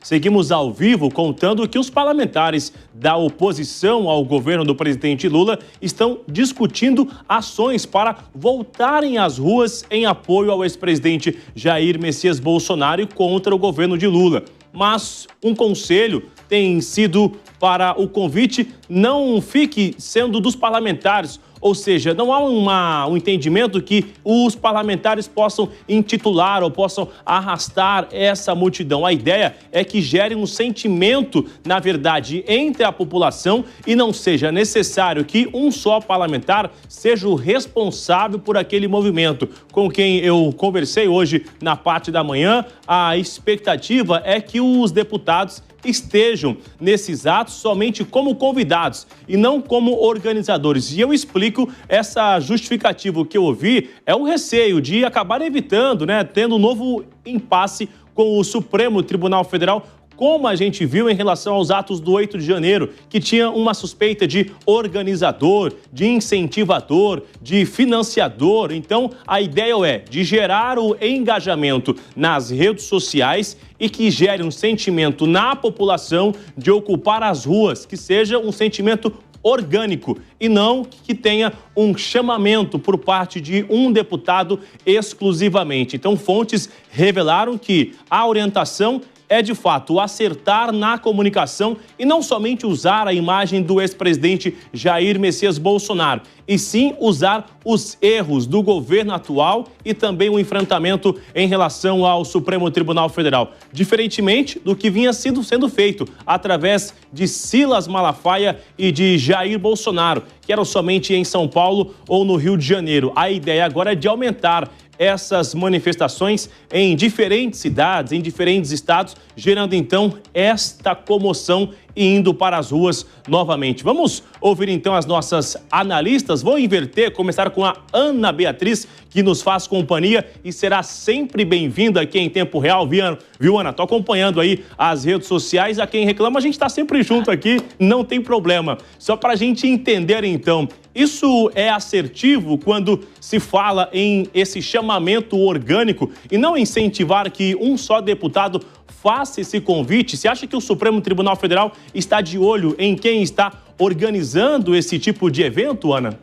Seguimos ao vivo contando que os parlamentares da oposição ao governo do presidente Lula estão discutindo ações para voltarem às ruas em apoio ao ex-presidente Jair Messias Bolsonaro e contra o governo de Lula. Mas um conselho tem sido para o convite não fique sendo dos parlamentares, ou seja, não há um entendimento que os parlamentares possam intitular ou possam arrastar essa multidão. A ideia é que gere um sentimento, na verdade, entre a população e não seja necessário que um só parlamentar seja o responsável por aquele movimento. Com quem eu conversei hoje na parte da manhã, a expectativa é que os deputados estejam nesses atos somente como convidados e não como organizadores. E eu explico essa justificativa que eu ouvi, é o receio de acabar evitando, tendo um novo impasse com o Supremo Tribunal Federal, como a gente viu em relação aos atos do 8 de janeiro, que tinha uma suspeita de organizador, de incentivador, de financiador. Então, a ideia é de gerar o engajamento nas redes sociais e que gere um sentimento na população de ocupar as ruas, que seja um sentimento orgânico e não que tenha um chamamento por parte de um deputado exclusivamente. Então, fontes revelaram que a orientação é, de fato, acertar na comunicação e não somente usar a imagem do ex-presidente Jair Messias Bolsonaro, e sim usar os erros do governo atual e também o enfrentamento em relação ao Supremo Tribunal Federal, diferentemente do que vinha sendo feito através de Silas Malafaia e de Jair Bolsonaro, que eram somente em São Paulo ou no Rio de Janeiro. A ideia agora é de aumentar essas manifestações em diferentes cidades, em diferentes estados, gerando então esta comoção e indo para as ruas novamente. Vamos ouvir então as nossas analistas. Vou inverter, começar com a Ana Beatriz, que nos faz companhia e será sempre bem-vinda aqui em tempo real. Viu, Ana? Tô acompanhando aí as redes sociais. A quem reclama, a gente está sempre junto aqui, não tem problema. Só para a gente entender então, isso é assertivo quando se fala em esse chamamento orgânico e não incentivar que um só deputado faça esse convite? Você acha que o Supremo Tribunal Federal está de olho em quem está organizando esse tipo de evento, Ana?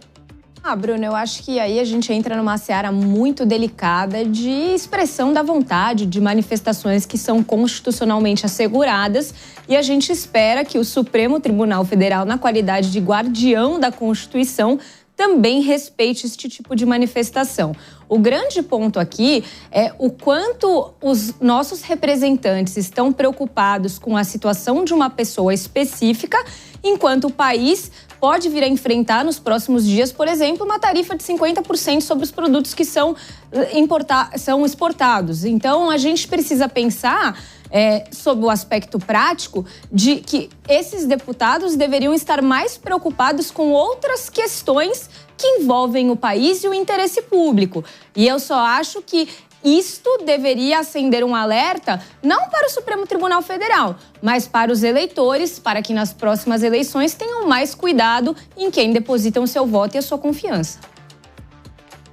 Bruno, eu acho que aí a gente entra numa seara muito delicada de expressão da vontade, de manifestações que são constitucionalmente asseguradas, e a gente espera que o Supremo Tribunal Federal, na qualidade de guardião da Constituição, também respeite este tipo de manifestação. O grande ponto aqui é o quanto os nossos representantes estão preocupados com a situação de uma pessoa específica, enquanto o país pode vir a enfrentar nos próximos dias, por exemplo, uma tarifa de 50% sobre os produtos que são exportados. Então, a gente precisa pensar sob o aspecto prático de que esses deputados deveriam estar mais preocupados com outras questões que envolvem o país e o interesse público. E eu só acho que isto deveria acender um alerta, não para o Supremo Tribunal Federal, mas para os eleitores, para que nas próximas eleições tenham mais cuidado em quem depositam o seu voto e a sua confiança.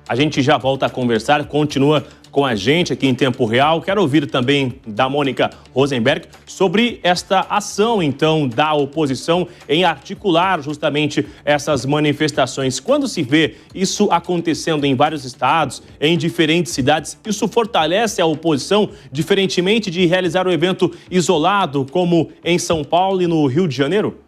A gente já volta a conversar, continua com a gente aqui em tempo real. Quero ouvir também da Mônica Rosenberg sobre esta ação, então, da oposição em articular justamente essas manifestações. Quando se vê isso acontecendo em vários estados, em diferentes cidades, isso fortalece a oposição, diferentemente de realizar um evento isolado, como em São Paulo e no Rio de Janeiro?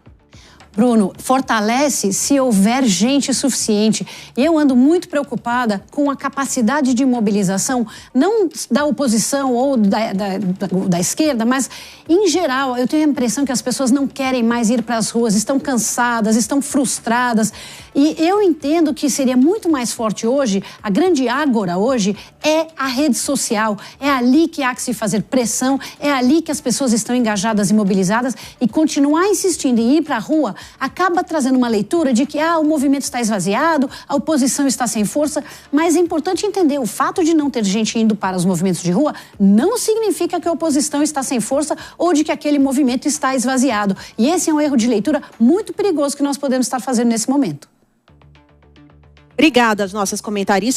Bruno, fortalece se houver gente suficiente. E eu ando muito preocupada com a capacidade de mobilização, não da oposição ou da esquerda, mas em geral, eu tenho a impressão que as pessoas não querem mais ir para as ruas, estão cansadas, estão frustradas. E eu entendo que seria muito mais forte hoje, a grande ágora hoje é a rede social. É ali que há que se fazer pressão, é ali que as pessoas estão engajadas e mobilizadas, e continuar insistindo em ir para a rua acaba trazendo uma leitura de que o movimento está esvaziado, a oposição está sem força, mas é importante entender, o fato de não ter gente indo para os movimentos de rua não significa que a oposição está sem força ou de que aquele movimento está esvaziado. E esse é um erro de leitura muito perigoso que nós podemos estar fazendo nesse momento. Obrigada às nossas comentaristas.